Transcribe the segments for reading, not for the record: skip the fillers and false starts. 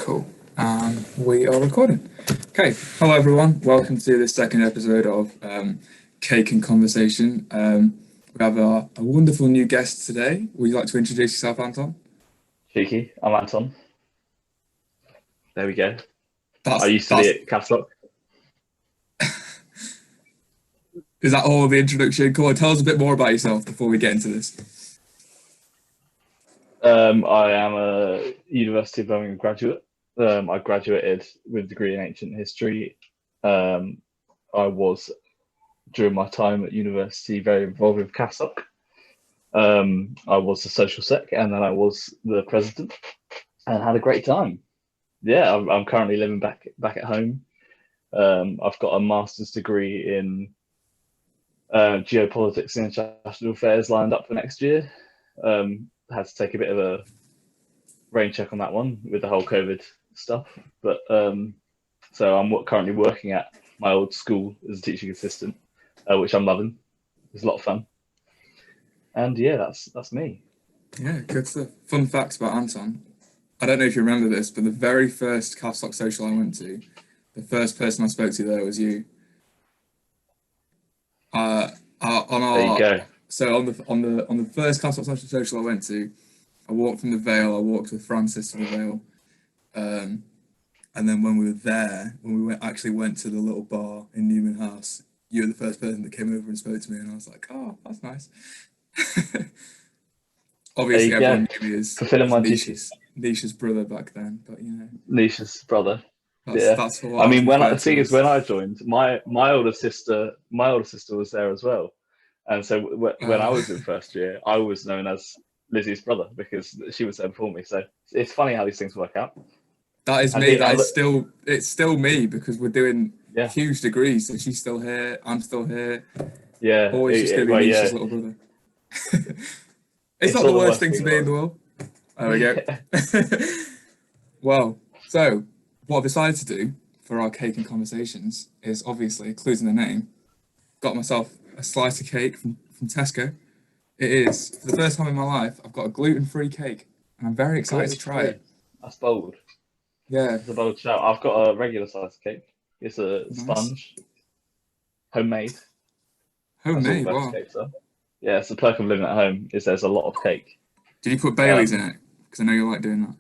Cool. We are recording. Okay. Hello, everyone. Welcome to the second episode of Cake and Conversation. We have a wonderful new guest today. Would you like to introduce yourself, Anton? Cheeky, I'm Anton. There we go. That's I used to be at Cathsoc. Is that all the introduction? Come on, tell us a bit more about yourself before we get into this. I am a University of Birmingham graduate. I graduated with a degree in ancient history. I was, during my time at university, very involved with Cathsoc. I was the social sec, and then I was the president, and had a great time. Yeah, I'm currently living back at home. I've got a master's degree in geopolitics and international affairs lined up for next year. Had to take a bit of a rain check on that one with the whole COVID stuff. But so I'm currently working at my old school as a teaching assistant, which I'm loving. It's a lot of fun. And yeah, that's me. Yeah, good stuff. Fun facts about Anton. I don't know if you remember this, but the very first Cathsoc social I went to, the first person I spoke to there was you. There you go. So on the first Cathsoc social I went to, I walked from the Vale. I walked with Francis to the Vale, and then when we were there, when we actually went to the little bar in Newman House, you were the first person that came over and spoke to me, and I was like, "Oh, that's nice." Obviously, everyone knew me as fulfilling my duties. Nisha's brother back then, but you know, Nisha's brother. That's what I mean, when I joined, my older sister was there as well, and so when I was in first year, I was known as Lizzie's brother because she was there before me. So it's funny how these things work out. That is me. It's still me because we're doing huge degrees. So she's still here. I'm still here. Yeah, always just gonna be Nisha's little brother. It's not the worst thing to be in the world. There we go. Well, so what I've decided to do for our cake and conversations is obviously, clues in the name, got myself a slice of cake from Tesco. It is, for the first time in my life, I've got a gluten-free cake, and I'm very excited to try it. That's bold. Yeah. It's a bold shout. I've got a regular size cake. It's a sponge. Homemade. Homemade, wow. Cakes are. Yeah, it's the perk of living at home, is there's a lot of cake. Did you put Baileys in it? Because I know you like doing that.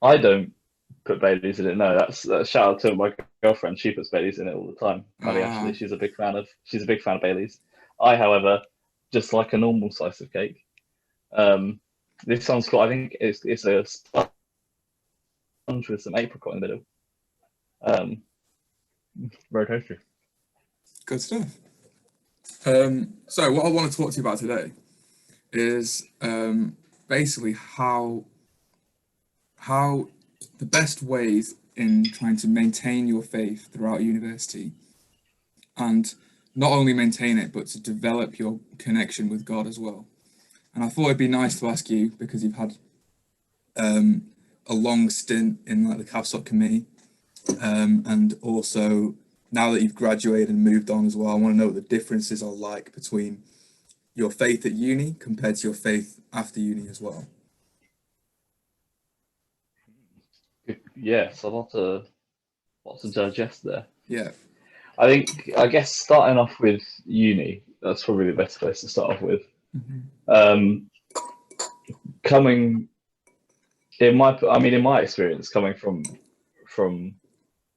I don't put Baileys in it, no. That's a shout out to my girlfriend. She puts Baileys in it all the time. Actually, she's a big fan of Baileys. I, however, just like a normal slice of cake. This one's cool. I think it's a sponge with some apricot in the middle. Very tasty. Good stuff. So what I want to talk to you about today is basically how the best ways in trying to maintain your faith throughout university, and not only maintain it, but to develop your connection with God as well. And I thought it'd be nice to ask you, because you've had a long stint in like the Cathsoc committee, and also now that you've graduated and moved on as well, I want to know what the differences are like between your faith at uni compared to your faith after uni as well. Yes, a lot to digest there. Yeah. I guess starting off with uni, that's probably the best place to start off with. Mm-hmm. In my experience, coming from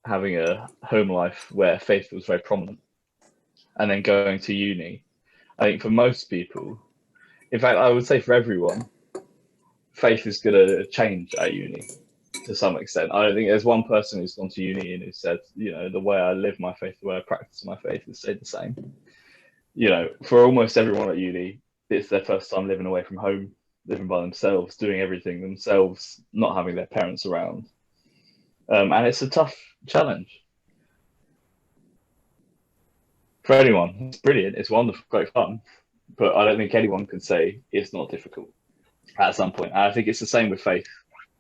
having a home life where faith was very prominent, and then going to uni, I think for most people, in fact, I would say for everyone, faith is going to change at uni to some extent. I don't think there's one person who's gone to uni and who said, you know, the way I live my faith, the way I practice my faith has stayed the same. You know, for almost everyone at uni, it's their first time living away from home, living by themselves, doing everything themselves, not having their parents around. And it's a tough challenge for anyone. It's brilliant. It's wonderful, great fun. But I don't think anyone can say it's not difficult at some point. And I think it's the same with faith.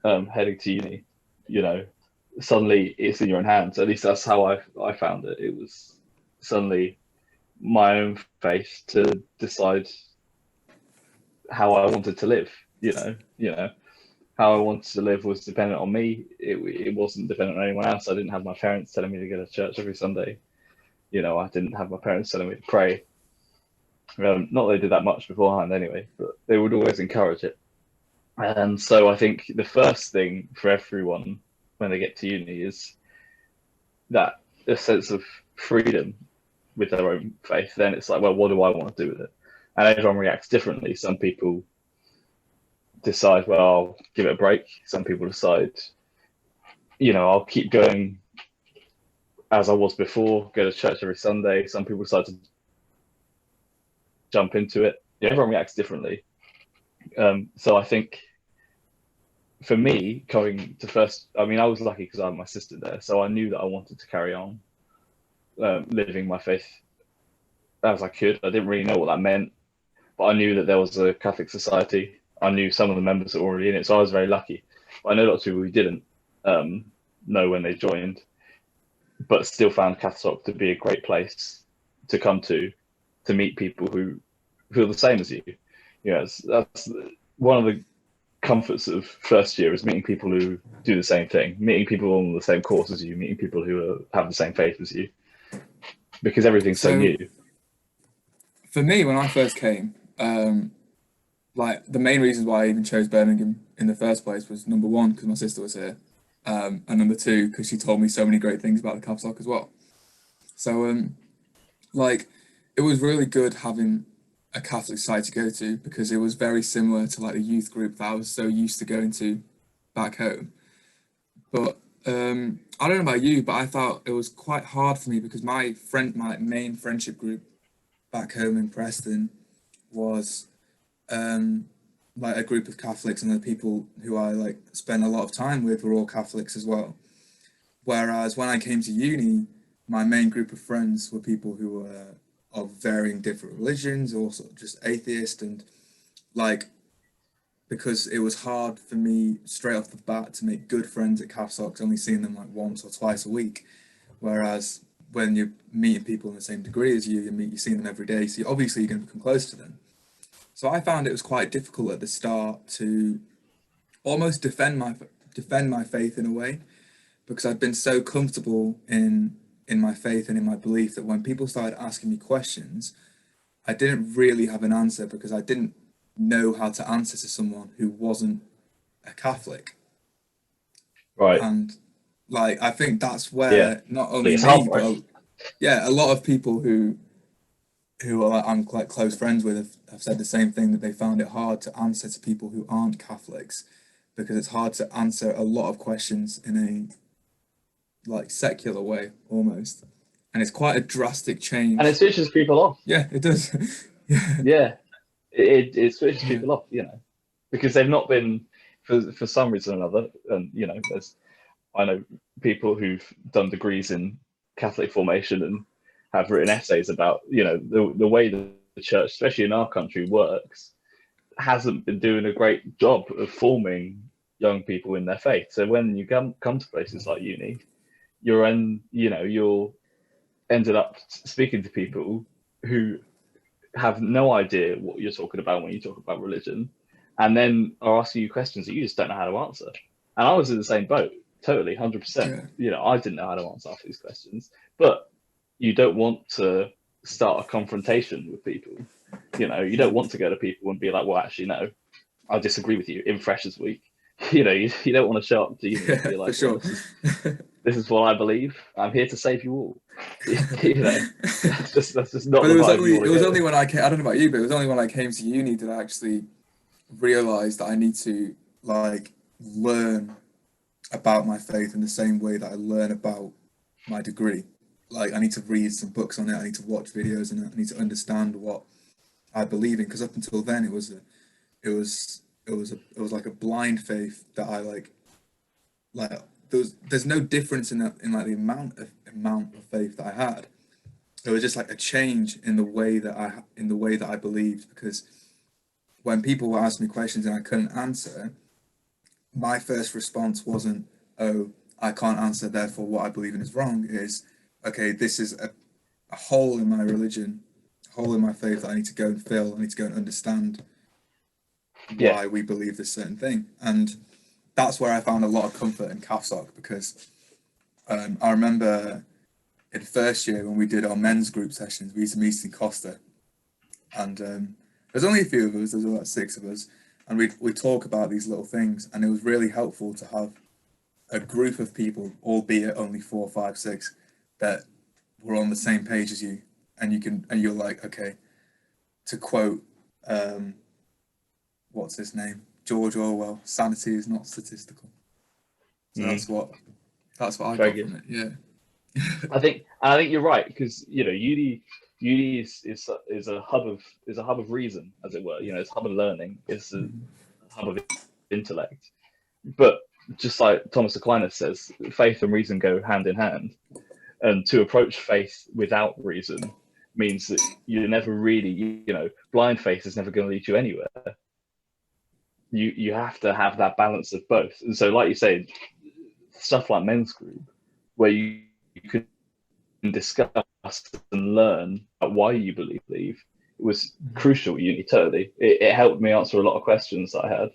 Heading to uni, you know, suddenly it's in your own hands. At least that's how I found it. It was suddenly my own faith to decide how I wanted to live. You know, how I wanted to live was dependent on me. It wasn't dependent on anyone else. I didn't have my parents telling me to go to church every Sunday. I didn't have my parents telling me to pray. Not that they did that much beforehand anyway, but they would always encourage it. And so I think the first thing for everyone when they get to uni is that a sense of freedom with their own faith. Then it's like, well, what do I want to do with it? And everyone reacts differently. Some people decide, well, I'll give it a break. Some people decide, I'll keep going as I was before, go to church every Sunday. Some people decide to jump into it. Everyone reacts differently. So I think for me, coming to first, I was lucky because I had my sister there. So I knew that I wanted to carry on living my faith as I could. I didn't really know what that meant, but I knew that there was a Catholic society. I knew some of the members that were already in it, so I was very lucky. But I know lots of people who didn't know when they joined, but still found Cathsoc to be a great place to come to meet people who feel the same as you. That's one of the comforts of first year, is meeting people who do the same thing, meeting people on the same course as you, meeting people who have the same faith as you, because everything's so new. For me, when I first came, like the main reasons why I even chose Birmingham in the first place was, number one, because my sister was here, and number two, because she told me so many great things about the Cathsoc as well. So, like, it was really good having a Catholic site to go to, because it was very similar to like the youth group that I was so used to going to back home. But I don't know about you, but I felt it was quite hard for me, because my main friendship group back home in Preston was like a group of Catholics, and the people who I like spent a lot of time with were all Catholics as well. Whereas when I came to uni, my main group of friends were people who were of varying different religions, or sort of just atheist, and like, because it was hard for me straight off the bat to make good friends at Cathsoc, only seeing them like once or twice a week. Whereas when you're meeting people in the same degree as you, you're seeing them every day, so obviously you're going to become close to them. So I found it was quite difficult at the start to almost defend my faith in a way, because I'd been so comfortable in my faith and in my belief that when people started asking me questions, I didn't really have an answer, because I didn't know how to answer to someone who wasn't a Catholic. Right. And like, I think that's where not only it's me, hard, but right? a lot of people who are, I'm quite close friends with, have said the same thing, that they found it hard to answer to people who aren't Catholics, because it's hard to answer a lot of questions in a like secular way almost, and it's quite a drastic change. And it switches people off. Yeah, it does. Yeah, it switches people off, because they've not been, for some reason or another, and I know people who've done degrees in Catholic formation and have written essays about, the way the church, especially in our country, works, hasn't been doing a great job of forming young people in their faith. So when you come to places like uni, you're ended up speaking to people who have no idea what you're talking about when you talk about religion, and then are asking you questions that you just don't know how to answer. And I was in the same boat, totally, 100%. I didn't know how to answer these questions, but you don't want to start a confrontation with people. You don't want to go to people and be like, well, actually, no, I disagree with you in Freshers Week. You don't want to show up to you and be like, for sure. Well, this is what I believe. I'm here to save you all. That's just not. But it was only when I came. I don't know about you, but it was only when I came to uni that I actually realized that I need to like learn about my faith in the same way that I learn about my degree. Like, I need to read some books on it. I need to watch videos, and I need to understand what I believe in. Because up until then, it was like a blind faith that I like there's no difference in like the amount of faith that I had. It was just like a change in the way that I believed, because when people were asking me questions and I couldn't answer, my first response wasn't, oh, I can't answer, therefore what I believe in is wrong. Is, okay, this is a hole in my religion, a hole in my faith that I need to go and fill. I need to go and understand why we believe this certain thing. And that's where I found a lot of comfort in Cathsoc, because I remember in first year when we did our men's group sessions, we used to meet in Costa, and there's only a few of us, there's about 6 of us, and we'd talk about these little things, and it was really helpful to have a group of people, albeit only 4, 5, 6, that were on the same page as you, and you're like, okay, to quote, what's his name? George Orwell, sanity is not statistical. So that's what I got from it. Yeah. I think you're right, because uni is a hub of reason, as it were. It's a hub of learning. It's a hub of intellect. But just like Thomas Aquinas says, faith and reason go hand in hand. And to approach faith without reason means that you're never really, blind faith is never going to lead you anywhere. You have to have that balance of both. And so, like you say, stuff like men's group, where you can discuss and learn about why you believe, it was crucial at uni, totally. It helped me answer a lot of questions that I had.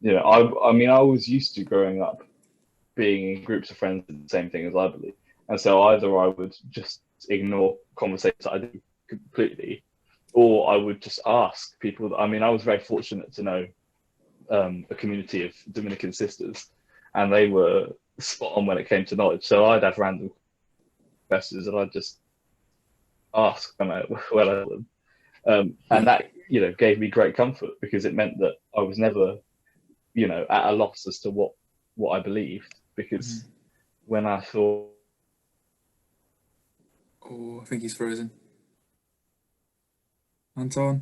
I mean, I was used to growing up being in groups of friends and the same thing as I believe. And so either I would just ignore conversations that I do completely, or I would just ask people. I mean, I was very fortunate to know a community of Dominican sisters, and they were spot on when it came to knowledge. So I'd have random questions and I'd just ask them and that gave me great comfort, because it meant that I was never at a loss as to what I believed, because when I thought, oh, I think he's frozen. Anton,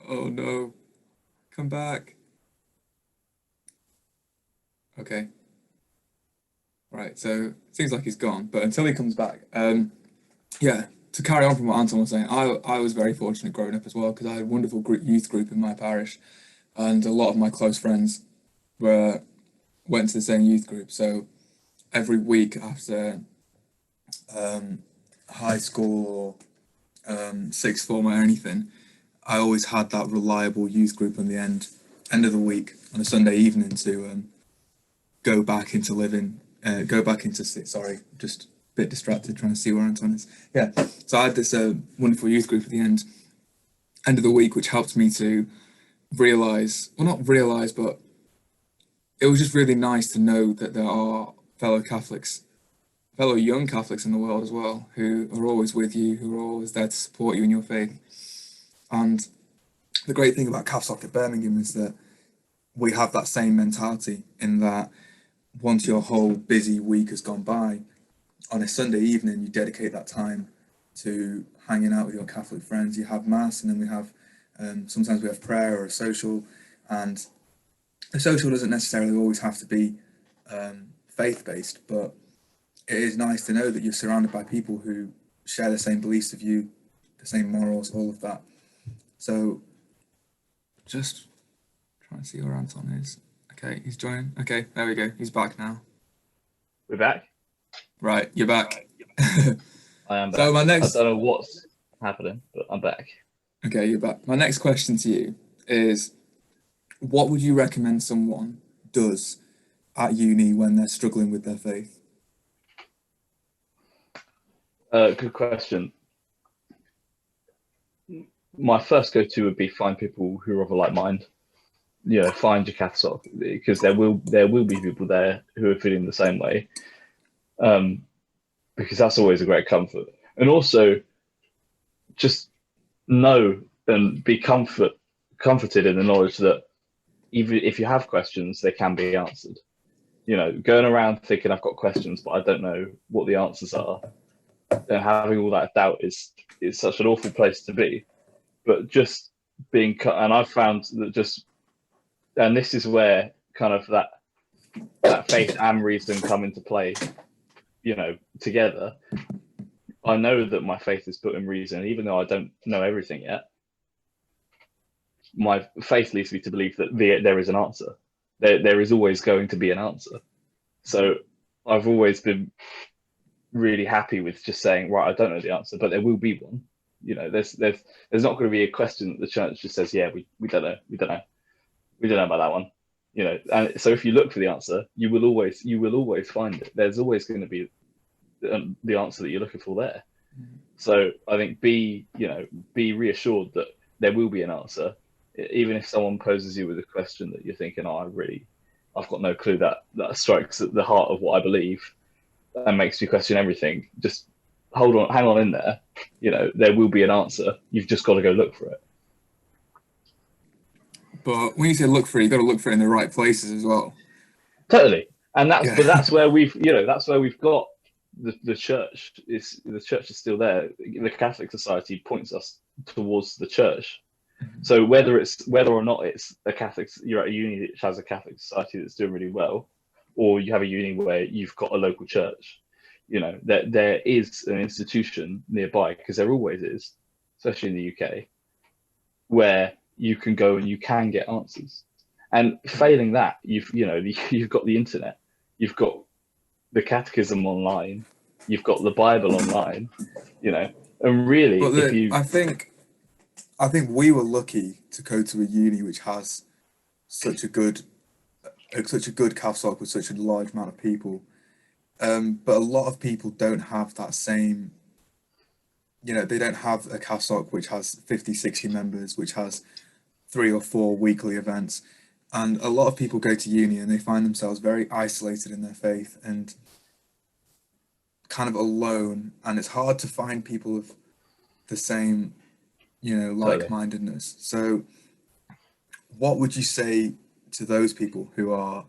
oh no, come back. Okay. Right, so it seems like he's gone, but until he comes back, yeah, to carry on from what Anton was saying, I was very fortunate growing up as well, because I had a wonderful youth group in my parish, and a lot of my close friends went to the same youth group. So every week after high school or sixth form or anything, I always had that reliable youth group on the end of the week on a Sunday evening to go back into sorry, just a bit distracted trying to see where Anton is. Yeah, so I had this wonderful youth group at the end of the week, which helped me to not realize, but it was just really nice to know that there are fellow young Catholics in the world as well, who are always with you, who are always there to support you in your faith. And the great thing about Cathsoc at Birmingham is that we have that same mentality, in that once your whole busy week has gone by, on a Sunday evening, you dedicate that time to hanging out with your Catholic friends. You have Mass, and then we have, sometimes we have prayer or a social, and a social doesn't necessarily always have to be faith-based, but it is nice to know that you're surrounded by people who share the same beliefs of you, the same morals, all of that. So just trying to see where Anton is. Okay, he's joining. Okay, there we go. He's back now. We're back? Right, you're back. I am back. So my next... I don't know what's happening, but I'm back. Okay, you're back. My next question to you is, what would you recommend someone does at uni when they're struggling with their faith? Good question. My first go-to would be find people who are of a like mind. Find your Cathsoc, because there will be people there who are feeling the same way. Because that's always a great comfort. And also, just know and be comforted in the knowledge that even if you have questions, they can be answered. Going around thinking I've got questions, but I don't know what the answers are, and having all that doubt is such an awful place to be. But just being, and I've found that and this is where kind of that faith and reason come into play, together. I know that my faith is put in reason, even though I don't know everything yet. My faith leads me to believe that there is an answer. There is always going to be an answer. So I've always been really happy with just saying, right, I don't know the answer, but there will be one. There's not going to be a question that the church just says, yeah, we don't know. We don't know about that one. you know. And so if you look for the answer, you will always find it. There's always going to be the answer that you're looking for there. So I think be reassured that there will be an answer, even if someone poses you with a question that you're thinking, oh, I've got no clue. That strikes at the heart of what I believe and makes you question everything. Just hang on in there. You know, there will be an answer. You've just got to go look for it. But when you say look for it, you've got to look for it in the right places as well. Totally. And Yeah. that's where we've got the church is still there. The Catholic Society points us towards the church. So whether or not it's you're at a uni which has a Catholic society that's doing really well, or you have a uni where you've got a local church, you know, there is an institution nearby, because there always is, especially in the UK, where you can go and you can get answers. And failing that, you've got the internet, you've got the catechism online, you've got the Bible online, you know, and really, I think we were lucky to go to a uni which has such a good Cathsoc with such a large amount of people. But a lot of people don't have that same, you know, they don't have a Cathsoc which has 50, 60 members, which has 3 or 4 weekly events. And a lot of people go to uni and they find themselves very isolated in their faith and kind of alone. And it's hard to find people of the same, you know, like-mindedness. So what would you say to those people who are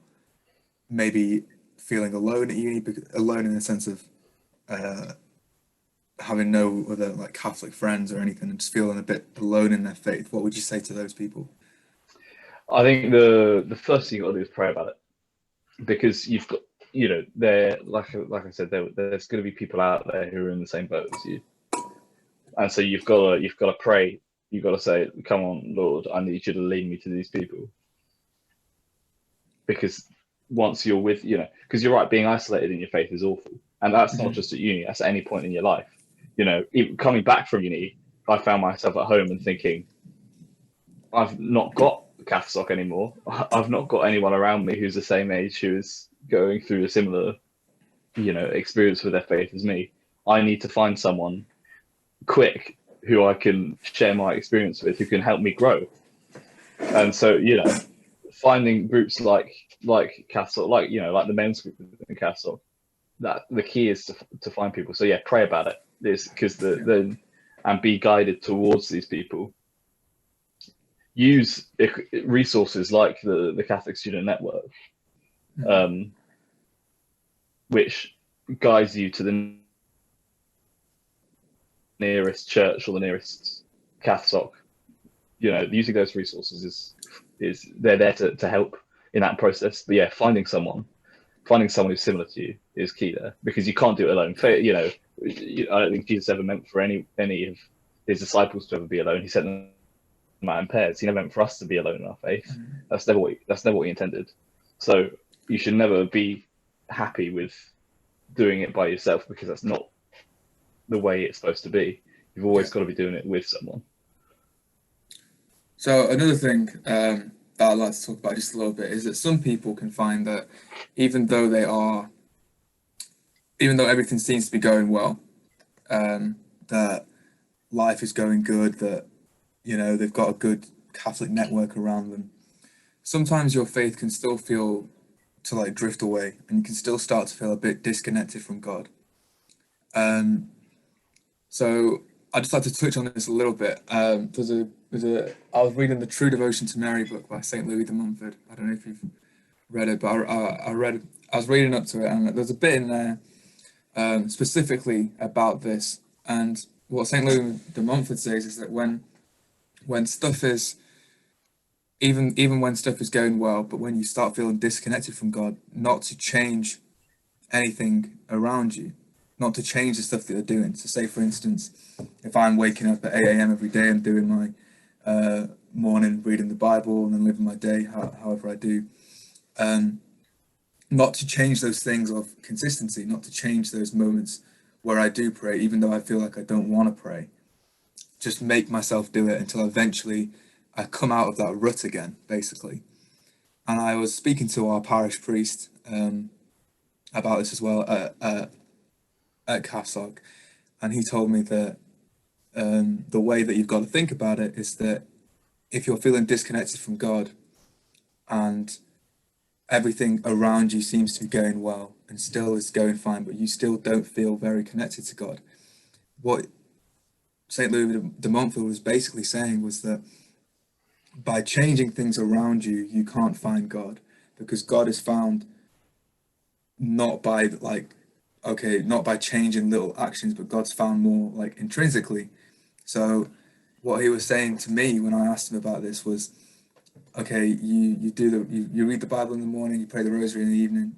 maybe feeling alone at uni, alone in the sense of having no other like Catholic friends or anything, and just feeling a bit alone in their faith? What would you say to those people? I think the first thing you got to do is pray about it, because you've got, you know, there, like I said, there's going to be people out there who are in the same boat as you, and so you've got to pray. You've got to say, "Come on, Lord, I need you to lead me to these people," because once you're with, you know, because you're right, being isolated in your faith is awful, and that's not just at uni. That's at any point in your life. You know, even coming back from uni, I found myself at home and thinking, I've not got Cathsoc anymore. I've not got anyone around me who's the same age who is going through a similar, you know, experience with their faith as me. I need to find someone quick who I can share my experience with, who can help me grow. And so, you know, finding groups like Cathsoc, like, you know, like the men's group in Cathsoc, that the key is to find people. So yeah, pray about it. This, because and be guided towards these people. Use resources like the Catholic Student Network, which guides you to the nearest church or the nearest Cathsoc. You know, using those resources is they're there to help in that process. But yeah, finding someone who's similar to you is key there, because you can't do it alone. You know, I don't think Jesus ever meant for any of his disciples to ever be alone. He sent them out in pairs. He never meant for us to be alone in our faith. That's never what he intended. So you should never be happy with doing it by yourself, because that's not the way it's supposed to be. You've always got to be doing it with someone. So another thing that I'd like to talk about just a little bit is that some people can find that even though everything seems to be going well, that life is going good, that, you know, they've got a good Catholic network around them, sometimes your faith can still feel to like drift away, and you can still start to feel a bit disconnected from God. So I'd just like to touch on this a little bit. I was reading the True Devotion to Mary book by St Louis de Montfort. I don't know if you've read it, but I was reading up to it, and there's a bit in there specifically about this. And what St Louis de Montfort says is that when stuff is, even when stuff is going well, but when you start feeling disconnected from God, not to change anything around you, not to change the stuff that you're doing. So say, for instance, if I'm waking up at 8 a.m. every day and doing my morning, reading the Bible and then living my day, however I do, not to change those things of consistency, not to change those moments where I do pray, even though I feel like I don't want to pray. Just make myself do it until eventually I come out of that rut again, basically. And I was speaking to our parish priest about this as well at Cathsoc, and he told me that the way that you've got to think about it is that if you're feeling disconnected from God and everything around you seems to be going well and still is going fine, but you still don't feel very connected to God, what St. Louis de Montfort was basically saying was that by changing things around you, you can't find God, because God is found not by not by changing little actions, but God's found more like intrinsically. So what he was saying to me when I asked him about this was, okay, you read the Bible in the morning, you pray the rosary in the evening.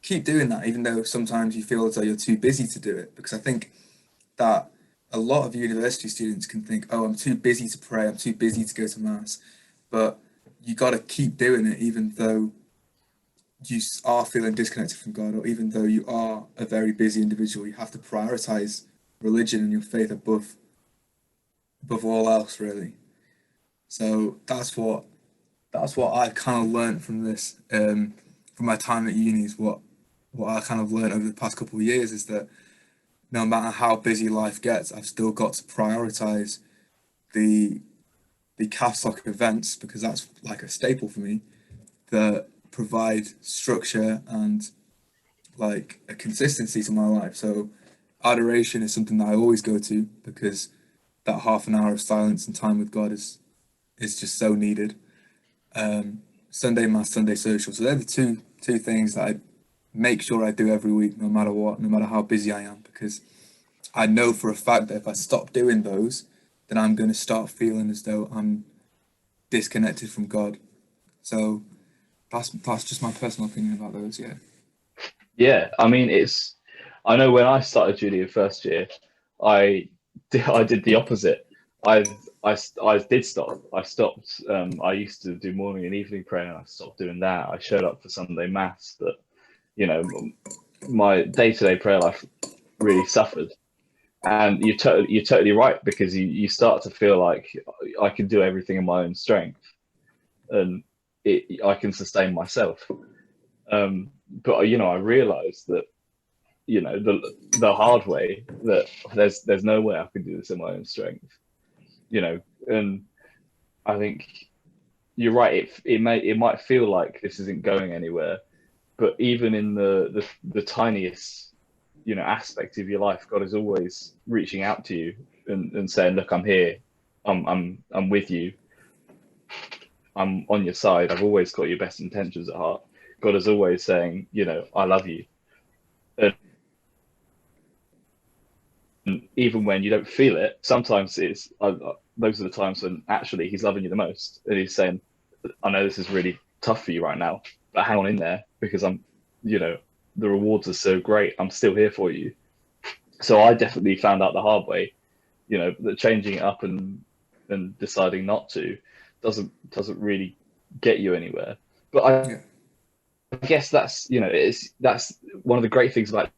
Keep doing that, even though sometimes you feel as though you're too busy to do it, because I think that a lot of university students can think, oh, I'm too busy to pray, I'm too busy to go to mass, but you got to keep doing it, even though you are feeling disconnected from God, or even though you are a very busy individual. You have to prioritize religion and your faith above all else, really. So that's what I kind of learned from this, from my time at uni. Is what I kind of learned over the past couple of years is that no matter how busy life gets, I've still got to prioritize the Catholic events, because that's like a staple for me, that provide structure and like a consistency to my life. So adoration is something that I always go to, because that half an hour of silence and time with God is just so needed. Sunday mass, Sunday social. So they're the two things that I make sure I do every week, no matter what, no matter how busy I am, because I know for a fact that if I stop doing those, then I'm going to start feeling as though I'm disconnected from God. So that's just my personal opinion about those. Yeah. Yeah, I mean, I know when I started uni in first year, I did the opposite. I did stop. I stopped. I used to do morning and evening prayer, and I stopped doing that. I showed up for Sunday mass, but you know, my day-to-day prayer life really suffered. And you're totally right, because you start to feel like I can do everything in my own strength, and I can sustain myself. But I realized that the hard way, that there's no way I can do this in my own strength. And I think you're right. It might feel like this isn't going anywhere, but even in the tiniest aspect of your life, God is always reaching out to you and saying, look, I'm here, I'm with you, I'm on your side, I've always got your best intentions at heart. God is always saying, I love you. And even when you don't feel it, sometimes those are the times when actually he's loving you the most, and he's saying, I know this is really tough for you right now, but hang on in there, because the rewards are so great, I'm still here for you. So I definitely found out the hard way, that changing it up and deciding not to doesn't really get you anywhere. But I guess that's one of the great things about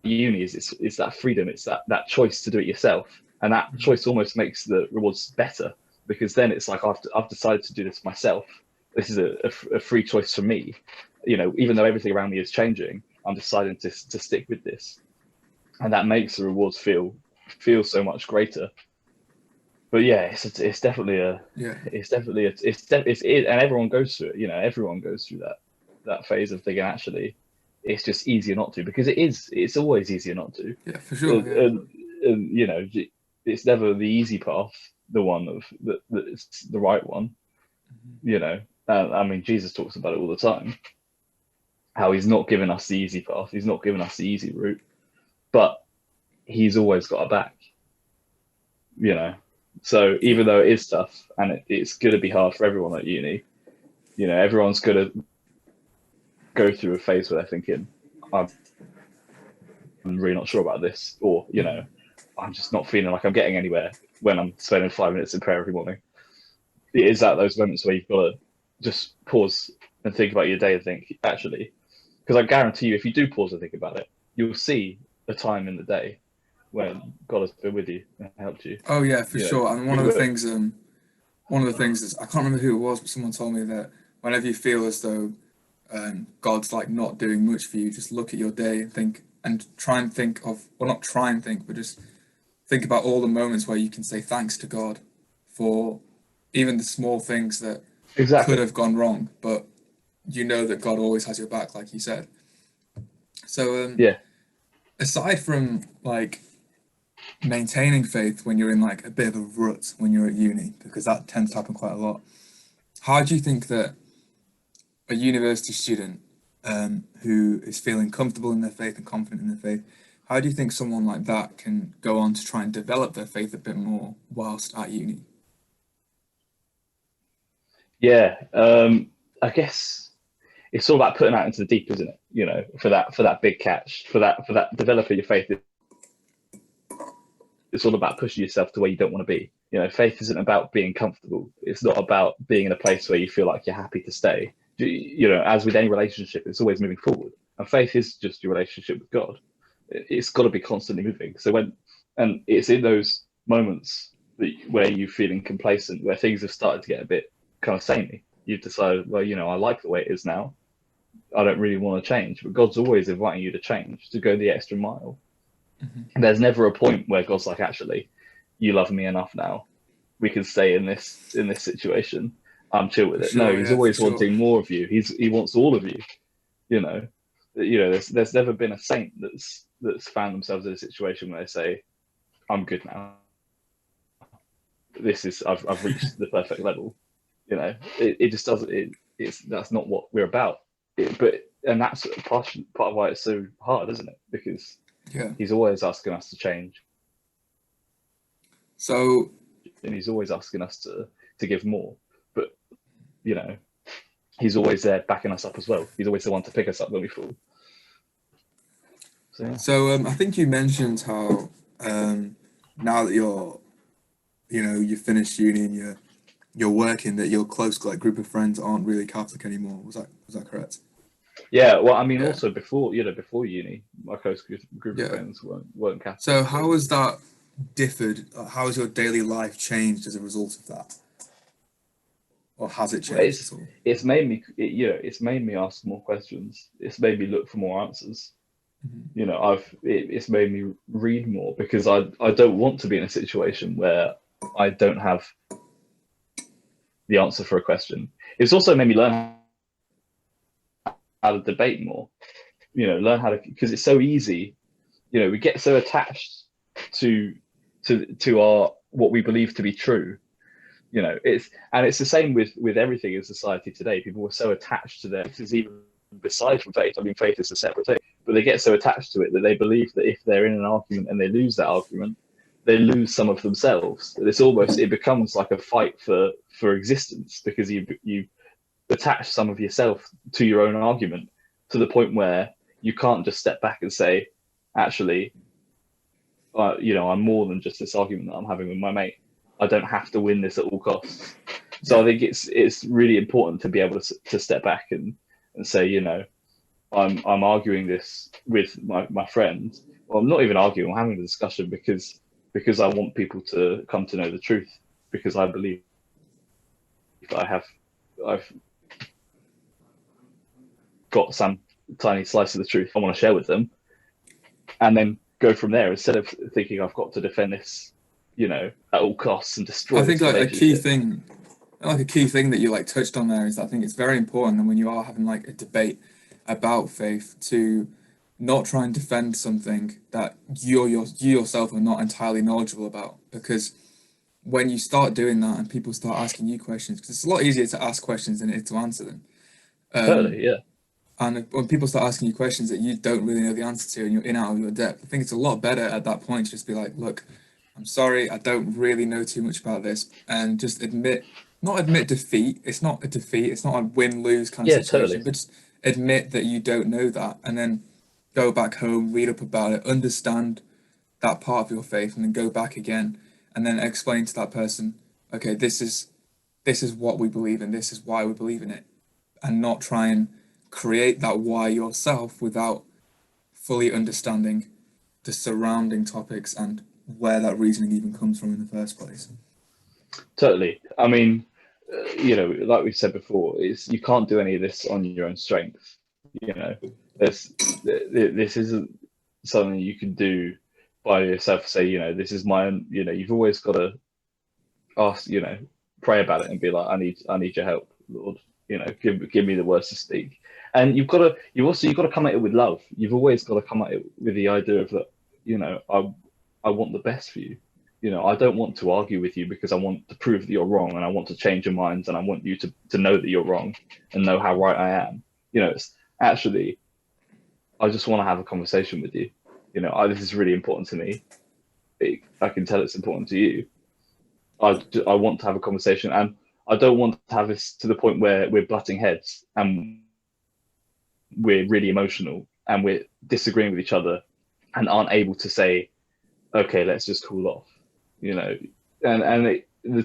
uni is it's that freedom, it's that choice to do it yourself, and that choice almost makes the rewards better, because then it's like I've decided to do this myself. This is a free choice for me. Even though everything around me is changing, I'm deciding to stick with this, and that makes the rewards feel so much greater. But yeah, it's definitely and everyone goes through it. Everyone goes through that phase of thinking, actually, it's just easier not to, because it's always easier not to. Yeah, for sure. And it's never the easy path, the one that's the right one. I mean, Jesus talks about it all the time, how he's not given us the easy path, he's not given us the easy route, but he's always got our back. So even though it is tough, and it's going to be hard for everyone at uni, everyone's going to go through a phase where they're thinking, I'm really not sure about this, or I'm just not feeling like I'm getting anywhere when I'm spending 5 minutes in prayer every morning. It is at those moments where you've got to just pause and think about your day and think, actually, because I guarantee you, if you do pause and think about it, you'll see a time in the day when God has been with you and helped you. Oh yeah, for sure. And one of the things one of the things is, I can't remember who it was, but someone told me that whenever you feel as though God's like not doing much for you, just look at your day and think, and try and think of, well, not try and think, but just think about all the moments where you can say thanks to God for even the small things that could Exactly. have gone wrong, but you know that God always has your back, like you said. So, Yeah. aside from like maintaining faith when you're in like a bit of a rut when you're at uni, because that tends to happen quite a lot, how do you think that a university student who is feeling comfortable in their faith and confident in their faith, how do you think someone like that can go on to try and develop their faith a bit more whilst at uni? Yeah. I guess it's all about putting out into the deep, isn't it? You know, for that big catch, for that developing your faith. It's all about pushing yourself to where you don't want to be. You know, faith isn't about being comfortable. It's not about being in a place where you feel like you're happy to stay. You know, as with any relationship, it's always moving forward. And faith is just your relationship with God. It's got to be constantly moving. So and it's in those moments where you're feeling complacent, where things have started to get a bit kind of samey. You've decided, well, you know, I like the way it is now. I don't really want to change. But God's always inviting you to change, to go the extra mile. Mm-hmm. There's never a point where God's like, actually, you love me enough now. We can stay in this situation. I'm chill with For it. No, sure, he's yeah, for always sure. wanting more of you. He wants all of you. You know, there's never been a saint that's found themselves in a situation where they say, I'm good now. I've reached the perfect level. You know, it just doesn't. It's that's not what we're about. And that's part of why it's so hard, isn't it? Because Yeah. he's always asking us to change, So, and he's always asking us to give more. But you know, he's always there backing us up as well. He's always the one to pick us up when we fall. So yeah. I think you mentioned how now that you've finished uni and you're working, that your close like group of friends aren't really Catholic anymore. Was that correct? Yeah, well, I mean, Yeah, also before uni, my close group of yeah. friends weren't Catholic, So so how has that differed? How has your daily life changed as a result of that, or has it well, changed at all? it's made me, it's made me ask more questions. It's made me look for more answers. Hmm. You know, it's made me read more because I don't want to be in a situation where I don't have the answer for a question. It's also made me learn how to debate more. You know, learn how to, because it's so easy. You know, we get so attached to to our what we believe to be true. You know, it's the same with everything in society today. People are so attached to their, this is even beside from faith. I mean, faith is a separate thing, but they get so attached to it that they believe that if they're in an argument and they lose that argument, they lose some of themselves. It becomes like a fight for existence, because you attach some of yourself to your own argument, to the point where you can't just step back and say, actually, you know, I'm more than just this argument that I'm having with my mate. I don't have to win this at all costs. So I Yeah, think it's really important to be able to step back and say, you know, I'm arguing this with my friend. Well, I'm not even arguing. I'm having a discussion because I want people to come to know the truth, because I believe that I've got some tiny slice of the truth I want to share with them, and then go from there, instead of thinking I've got to defend this, you know, at all costs and I destroy think this like relationship. a key thing that you like touched on there is that I think it's very important that when you are having like a debate about faith to not try and defend something that you yourself are not entirely knowledgeable about, because when you start doing that and people start asking you questions, because it's a lot easier to ask questions than it is to answer them. Um, Totally, yeah. and when people start asking you questions that you don't really know the answer to and you're in out of your depth, I think it's a lot better at that point to just be like, look, I'm sorry, I don't really know too much about this, and just not admit defeat. It's not a defeat. It's not a win-lose kind of Yeah, totally. situation, but just admit that you don't know that, and then go back home, read up about it, understand that part of your faith, and then go back again, and then explain to that person, okay, this is what we believe in, this is why we believe in it, and not try and create that why yourself without fully understanding the surrounding topics and where that reasoning even comes from in the first place. Totally. I mean, like we said before, is you can't do any of this on your own strength. You know, this isn't something you can do by yourself. Say, this is my own. You've always got to ask. Pray about it and be like, I need your help, Lord. Give me the words to speak. And you've got to come at it with love. You've always got to come at it with the idea of that. I want the best for you. I don't want to argue with you because I want to prove that you're wrong and I want to change your minds and I want you to know that you're wrong and know how right I am. It's actually, I just want to have a conversation with you. This is really important to me. I can tell it's important to you. I want to have a conversation, and I don't want to have this to the point where we're butting heads and we're really emotional and we're disagreeing with each other and aren't able to say, okay, let's just cool off. The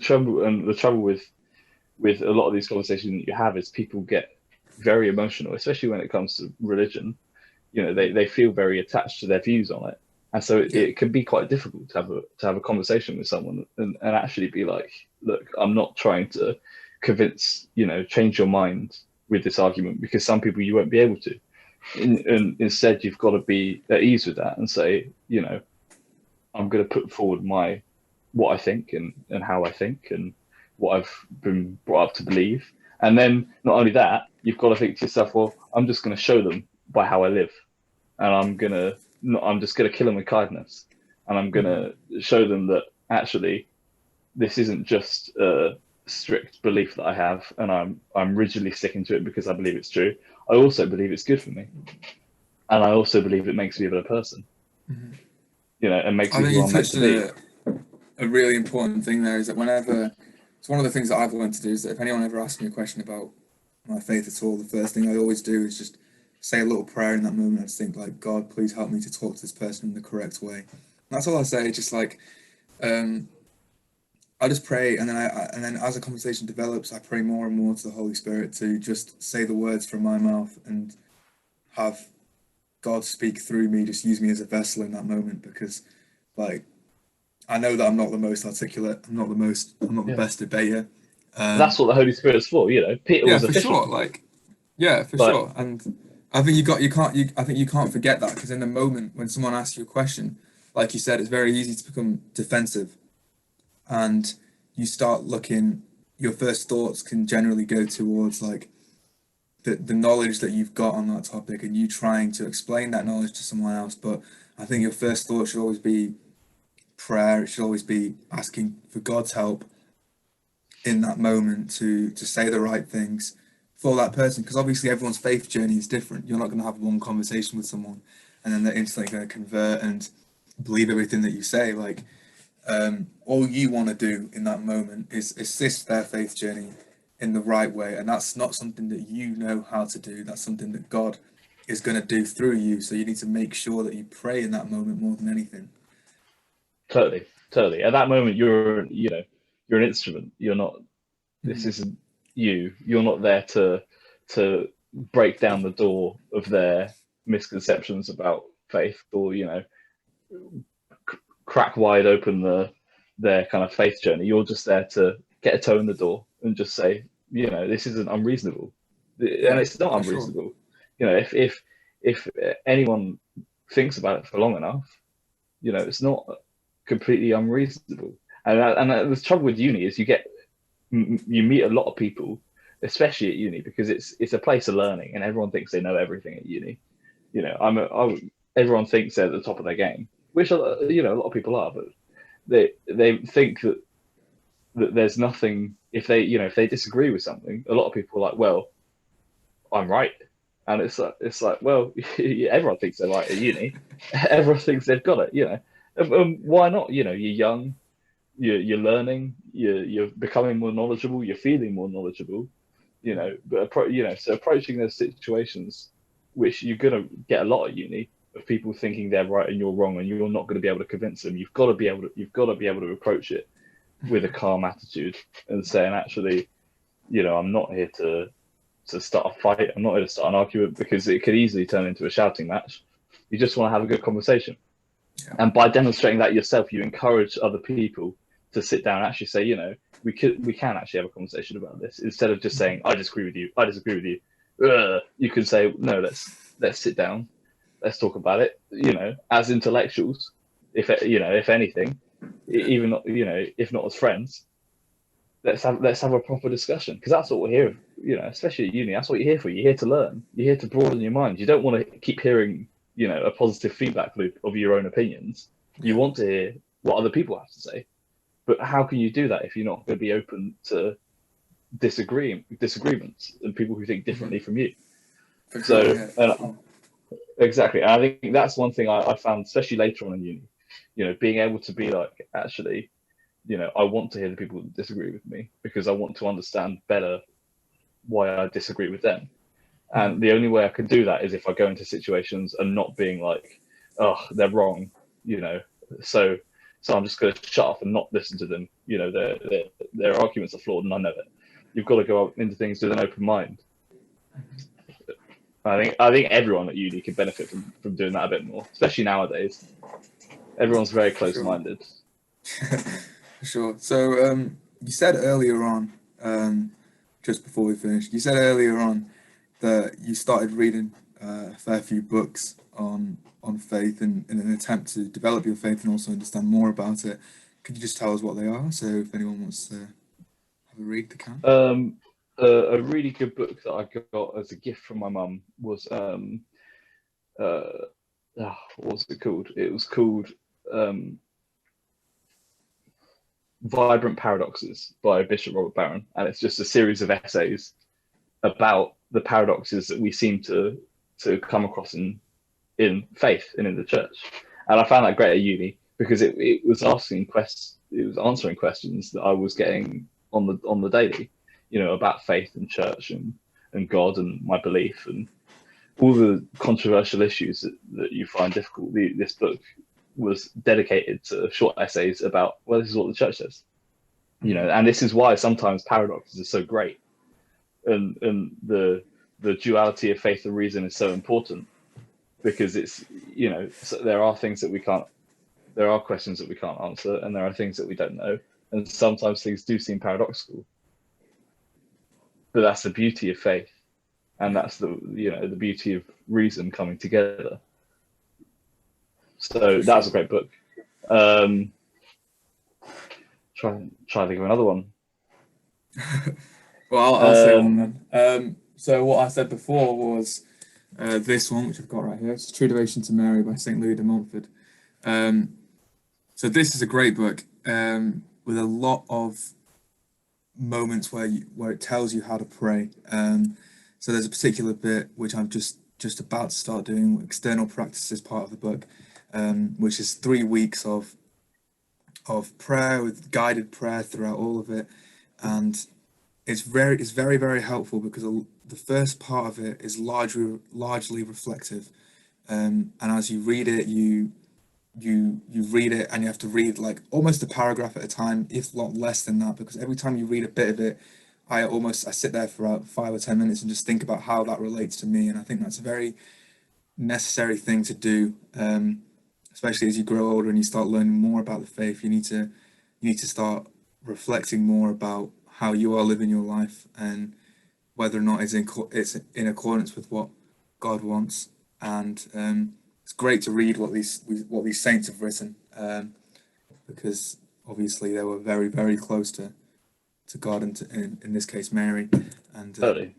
trouble with a lot of these conversations that you have is people get very emotional, especially when it comes to religion. They feel very attached to their views on it, and so it can be quite difficult to have a conversation with someone and actually be like, look, I'm not trying to convince, change your mind with this argument, because some people you won't be able to. And instead, you've got to be at ease with that and say, I'm going to put forward what I think and how I think and what I've been brought up to believe. And then not only that, you've got to think to yourself, well, I'm just going to show them by how I live. And I'm just going to kill them with kindness. And I'm going to show them that actually this isn't just a strict belief that I have and I'm rigidly sticking to it because I believe it's true. I also believe it's good for me. And I also believe it makes me a better person. Mm-hmm. And makes me who I'm meant to be. A really important thing there is that it's one of the things that I've learned to do is that if anyone ever asks me a question about my faith at all, the first thing I always do is just say a little prayer in that moment. I just think like, God, please help me to talk to this person in the correct way. And that's all I say. Just like, I just pray, and then as a conversation develops, I pray more and more to the Holy Spirit to just say the words from my mouth and have God speak through me, just use me as a vessel in that moment, because like I know that I'm not the most articulate, I'm not the best debater. That's what the Holy Spirit's for, Peter was for sure, sure. And I think you can't forget that, because in the moment when someone asks you a question, like you said, it's very easy to become defensive, and you start looking. Your first thoughts can generally go towards like the knowledge that you've got on that topic and you trying to explain that knowledge to someone else. But I think your first thought should always be prayer. It should always be asking for God's help in that moment to say the right things for that person, because obviously everyone's faith journey is different. You're not going to have one conversation with someone and then they're instantly going to convert and believe everything that you say. Like all you want to do in that moment is assist their faith journey in the right way, and that's not something that you know how to do. That's something that God is going to do through you, so you need to make sure that you pray in that moment more than anything. Totally. At that moment, you're an instrument. You're not. This isn't you. You're not there to break down the door of their misconceptions about faith, or crack wide open their kind of faith journey. You're just there to get a toe in the door and just say, this isn't unreasonable, and it's not unreasonable. Sure. If anyone thinks about it for long enough, it's not completely unreasonable. And the trouble with uni is you meet a lot of people, especially at uni, because it's a place of learning, and everyone thinks they know everything at uni. Everyone thinks they're at the top of their game, which a lot of people are, but they think that there's nothing. If they disagree with something, a lot of people are like, well, I'm right. And it's like, well, everyone thinks they're right at uni. Everyone thinks they've got it, why not? You're young, you're learning, you're becoming more knowledgeable, you're feeling more knowledgeable, but so approaching those situations, which you're gonna get a lot at uni, of people thinking they're right and you're wrong, and you're not going to be able to convince them. You've got to be able to approach it with a calm attitude and saying, actually, I'm not here to start a fight. I'm not here to start an argument, because it could easily turn into a shouting match. You just want to have a good conversation. Yeah. And by demonstrating that yourself, you encourage other people to sit down and actually say, you know, we can actually have a conversation about this, instead of just saying, I disagree with you, I disagree with you. You can say, no, let's sit down, let's talk about it, you know, as intellectuals, if anything, even not, you know, if not as friends, let's have a proper discussion, because that's what we're here, you know, especially at uni. That's what you're here for. You're here to learn. You're here to broaden your mind. You don't want to keep hearing, you know, a positive feedback loop of your own opinions. You want to hear what other people have to say. But how can you do that if you're not going to be open to disagreements and people who think differently from you? Exactly. And I think that's one thing I found, especially later on in uni, you know, being able to be like, actually, you know, I want to hear the people that disagree with me, because I want to understand better why I disagree with them. And the only way I can do that is if I go into situations and not being like, oh, they're wrong, you know, so I'm just going to shut up and not listen to them. You know, their arguments are flawed and I know it. You've got to go up into things with an open mind. I think everyone at uni can benefit from doing that a bit more, especially nowadays. Everyone's very close-minded. For sure. So you said earlier on, just before we finished, you said earlier on that you started reading a fair few books on faith in an attempt to develop your faith and also understand more about it. Could you just tell us what they are? So if anyone wants to have a read, they can. A really good book that I got as a gift from my mum was what was it called? It was called Vibrant Paradoxes by Bishop Robert Barron, and it's just a series of essays about the paradoxes that we seem to come across in faith and in the church. And I found that great at uni, because it was answering questions that I was getting on the daily, you know, about faith and church and God and my belief and all the controversial issues that you find difficult. This book was dedicated to short essays about, well, this is what the church says, you know, and this is why sometimes paradoxes are so great, and the duality of faith and reason is so important, because it's, you know, so there are questions that we can't answer, and there are things that we don't know, and sometimes things do seem paradoxical, but that's the beauty of faith, and that's the beauty of reason coming together. So that was a great book. Try to think of another one. Well, I'll say one then. So what I said before was this one, which I've got right here. It's True Devotion to Mary by St Louis de Montfort. So this is a great book with a lot of moments where it tells you how to pray. So there's a particular bit which I'm just about to start doing, external practices part of the book, which is 3 weeks of prayer with guided prayer throughout all of it, and it's very, very helpful, because the first part of it is largely reflective, and as you read it, you read it and you have to read like almost a paragraph at a time, if not less than that, because every time you read a bit of it, I sit there for about 5 or 10 minutes and just think about how that relates to me, and I think that's a very necessary thing to do, especially as you grow older and you start learning more about the faith. You need to start reflecting more about how you are living your life and whether or not it's in accordance with what God wants. And it's great to read what these saints have written, because obviously they were very, very close to God, and in this case Mary, and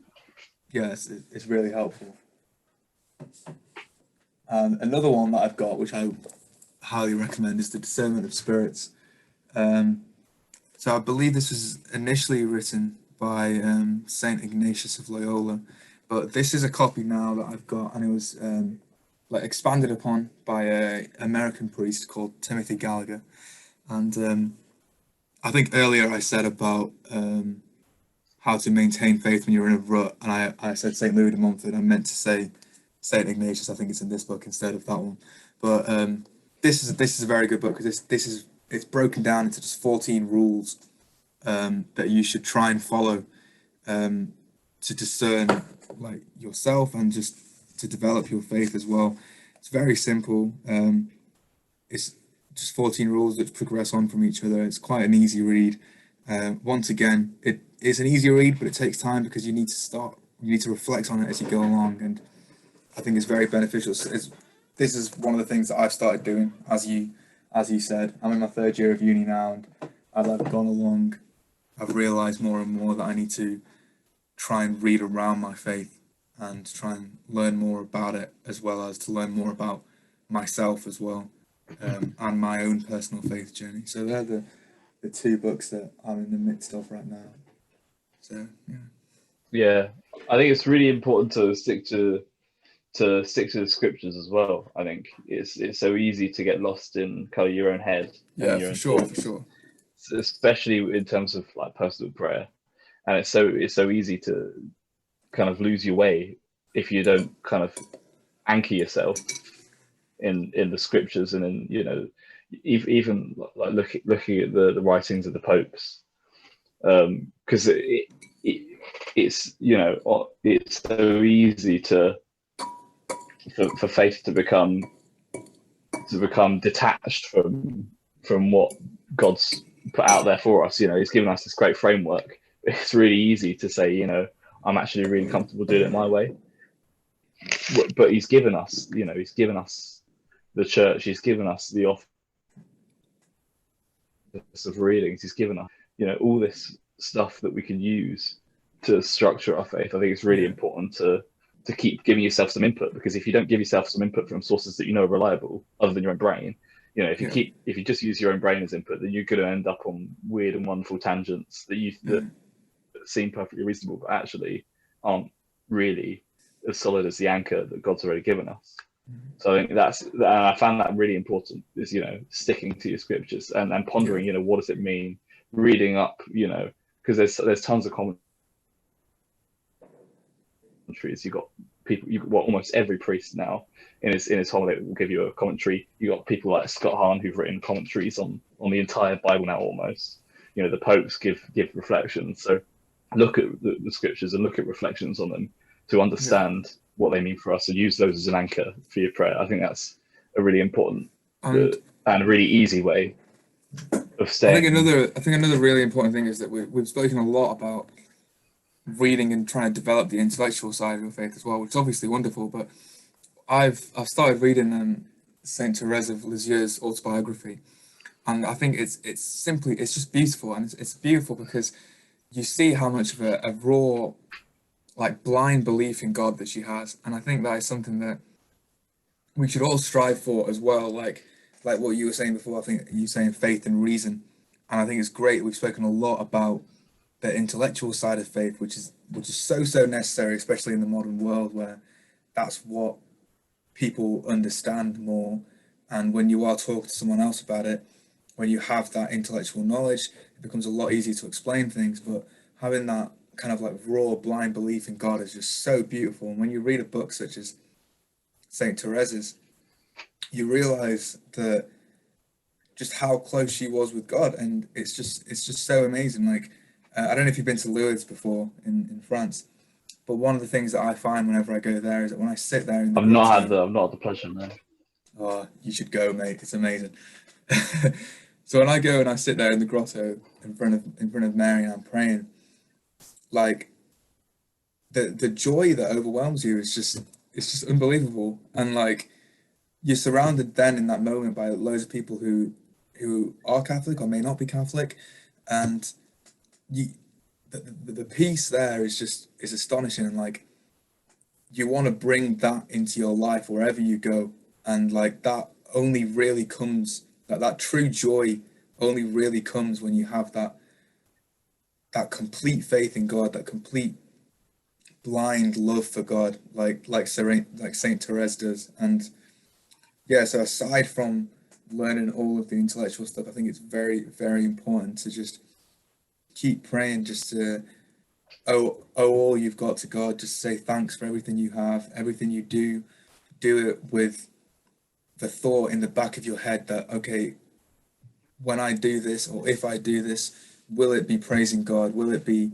yes, it's really helpful. Another one that I've got, which I highly recommend, is the Discernment of Spirits. So I believe this was initially written by St Ignatius of Loyola, but this is a copy now that I've got, and it was expanded upon by an American priest called Timothy Gallagher. And I think earlier I said about how to maintain faith when you're in a rut, and I said St Louis de Montfort. I meant to say St Ignatius. I think it's in this book instead of that one. But this is a very good book, because it's broken down into just 14 rules that you should try and follow to discern like yourself and just to develop your faith as well. It's very simple. just 14 rules which progress on from each other. It's quite an easy read. Once again, it is an easy read, but it takes time because you need to reflect on it as you go along, and I think it's very beneficial. This is one of the things that I've started doing, as you said. I'm in my third year of uni now, and as I've gone along, I've realised more and more that I need to try and read around my faith and try and learn more about it, as well as to learn more about myself as well, and my own personal faith journey. So they're the two books that I'm in the midst of right now. So Yeah, I think it's really important to stick to the scriptures as well. I think it's so easy to get lost in kind of your own head and your own thoughts, for sure. especially in terms of like personal prayer. And it's so easy to kind of lose your way if you don't kind of anchor yourself in the scriptures, and then even like looking at the writings of the popes, because it's it's so easy for faith to become detached from what God's put out there for us. He's given us this great framework. It's really easy to say, I'm actually really comfortable doing it my way, but he's given us the church, he's given us the office of readings, he's given us all this stuff that we can use to structure our faith. I think it's really important to keep giving yourself some input, because if you don't give yourself some input from sources that are reliable other than your own brain, if you just use your own brain as input, then you're going to end up on weird and wonderful tangents that seem perfectly reasonable but actually aren't really as solid as the anchor that God's already given us. So I think I found that really important, is sticking to your scriptures and pondering what does it mean, reading up, because there's tons of commentaries. You've got almost every priest now in his homily will give you a commentary. You've got people like Scott Hahn who've written commentaries on the entire Bible now almost. The popes give reflections. So look at the scriptures and look at reflections on them to understand what they mean for us, and use those as an anchor for your prayer. I think that's a really important and a really easy way of staying. I think another really important thing is that we've spoken a lot about reading and trying to develop the intellectual side of your faith as well, which is obviously wonderful. But I've started reading St Therese of Lisieux's autobiography, and I think it's just beautiful, and it's beautiful because you see how much of a raw, like, blind belief in God that she has, and I think that is something that we should all strive for as well. Like what you were saying before, I think you saying faith and reason, and I think it's great. We've spoken a lot about the intellectual side of faith, which is so necessary, especially in the modern world where that's what people understand more. And when you are talking to someone else about it, when you have that intellectual knowledge, it becomes a lot easier to explain things. But having that kind of like raw, blind belief in God is just so beautiful. And when you read a book such as St. Therese's, you realize that just how close she was with God, and it's just so amazing. Like, I don't know if you've been to Lourdes before in France, but one of the things that I find whenever I go there is that when I sit there in the I've not had the pleasure, no. Oh, you should go, mate. It's amazing. So when I go and I sit there in the grotto in front of Mary and I'm praying, like the joy that overwhelms you is just unbelievable. And like you're surrounded then in that moment by loads of people who are Catholic or may not be Catholic, and the peace there is astonishing. And like you want to bring that into your life wherever you go, and like that only really comes, that true joy only really comes when you have that complete faith in God, that complete blind love for God, like Saint Therese does. And yeah, so aside from learning all of the intellectual stuff, I think it's very, very important to just keep praying, just to owe all you've got to God, just say thanks for everything you have, everything you do it with the thought in the back of your head that, okay, when I do this, or if I do this, will it be praising God? Will it be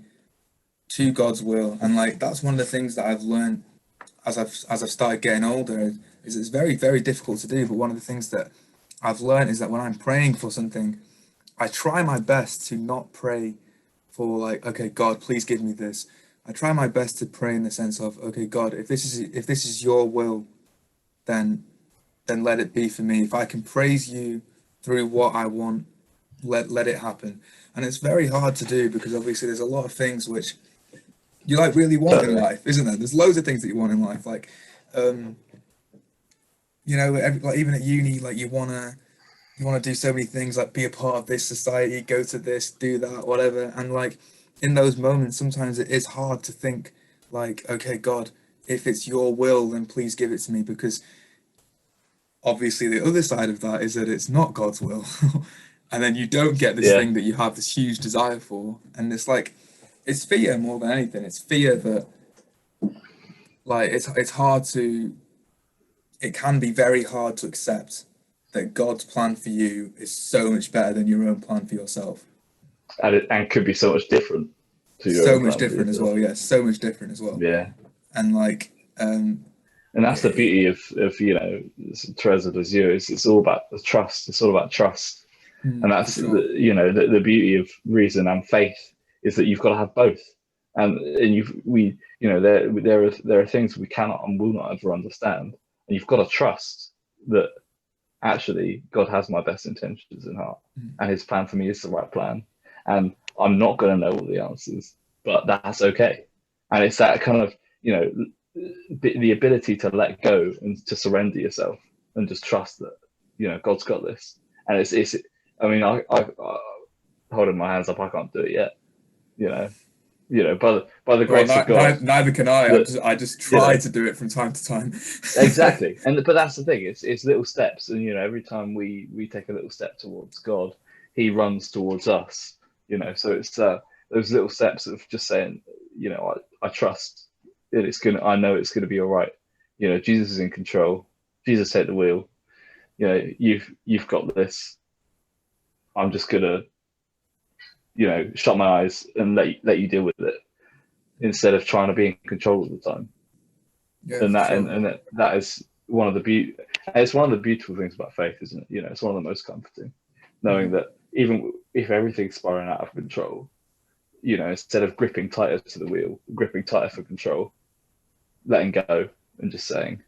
to God's will? And like that's one of the things that I've learned as I've started getting older, is it's very, very difficult to do. But one of the things that I've learned is that when I'm praying for something, I try my best to not pray for like, okay, God, please give me this. I try my best to pray in the sense of, okay, God, if this is your will, then let it be for me. If I can praise you through what I want, let it happen. And it's very hard to do because obviously there's a lot of things which you like really want in Totally. life, isn't there? There's loads of things that you want in life, like you know, like even at uni, like you want to do so many things, like be a part of this society, go to this, do that, whatever. And like in those moments, sometimes it is hard to think like, okay, God, if it's your will, then please give it to me, because obviously the other side of that is that it's not God's will. And then you don't get this Yeah. thing that you have this huge desire for. And it's like, it's fear more than anything. It's fear that like it's hard to, it can be very hard to accept that God's plan for you is so much better than your own plan for yourself. And could be so much different to your So own much plan for different as yourself. well. Yeah, so much different as well. Yeah. And like, And that's the yeah, beauty of Therese de Lisieux. It's all about the trust. It's all about trust, and for that's sure. the beauty of reason and faith is that you've got to have both. And there are things we cannot and will not ever understand, and you've got to trust that actually God has my best intentions in heart, and His plan for me is the right plan, and I'm not going to know all the answers, but that's okay. And it's that kind of the ability to let go and to surrender yourself and just trust that God's got this. And it's I mean I holding my hands up, I can't do it yet, you know by the Well, grace of God neither can I. that I just you try know to do it from time to time. exactly. And but that's the thing, it's little steps, and every time we take a little step towards God, He runs towards us, so it's those little steps of just saying, I trust that I know it's gonna be all right. Jesus is in control. Jesus take the wheel. You've got this. I'm just gonna shut my eyes and let you deal with it, instead of trying to be in control all the time. Yeah, And for that sure. that is one of the it's one of the beautiful things about faith, isn't it? It's one of the most comforting, knowing Hmm. that even if everything's spiraling out of control, instead of gripping tighter to the wheel, gripping tighter for control, letting go and just saying,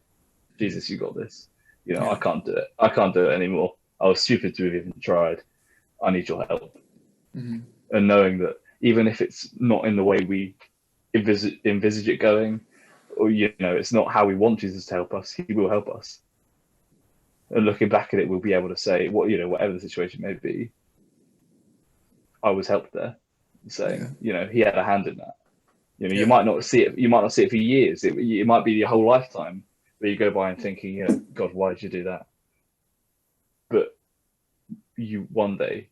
Jesus, you got this. I Yeah. can't do it. I can't do it anymore. I was stupid to have even tried. I need your help. Hmm. And knowing that even if it's not in the way we envisage it going, or it's not how we want Jesus to help us, He will help us. And looking back at it, we'll be able to say, whatever the situation may be, I was helped there. Yeah. Saying, He had a hand in that. You Yeah. might not see it. You might not see it for years. It might be your whole lifetime where you go by and thinking, God, why did you do that? But you one day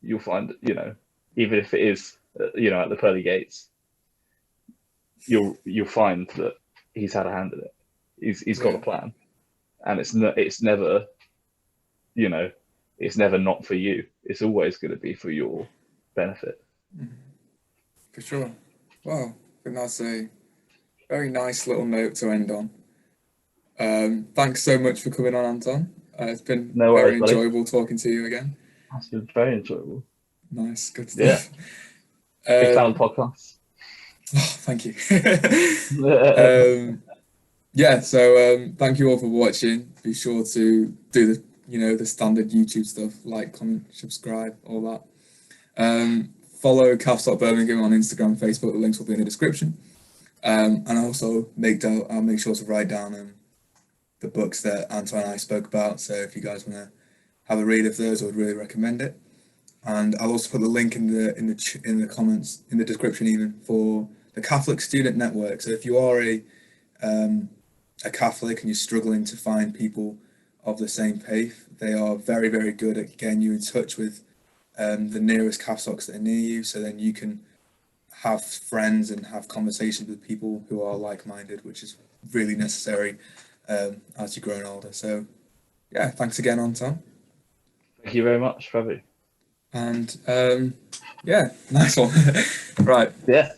you'll find, even if it is, at the pearly gates, you'll find that He's had a hand in it. He's got a Yeah. plan, and it's never, it's never not for you. It's always going to be for your benefit. For sure. Well, I think that's a very nice little note to end on. Thanks so much for coming on, Anton. It's been No very worries, buddy. enjoyable talking to you again. That's been very enjoyable. Nice, good Yeah, stuff. big fan of Um, the podcast. oh, thank you. um, yeah, so thank you all for watching. Be sure to do the standard YouTube stuff, like, comment, subscribe, all that. Follow Cathsoc Birmingham on Instagram, Facebook. The links will be in the description. And also I'll make sure to write down the books that Anton and I spoke about. So if you guys want to have a read of those, I would really recommend it. And I'll also put the link in the comments, in the description even, for the Catholic Student Network. So if you are a Catholic and you're struggling to find people of the same faith, they are very, very good at getting you in touch with the nearest Catholics that are near you, so then you can have friends and have conversations with people who are like-minded, which is really necessary as you're growing older. So yeah, thanks again, Anton. Thank you very much, Fabi. And yeah, nice one. Right. Yeah.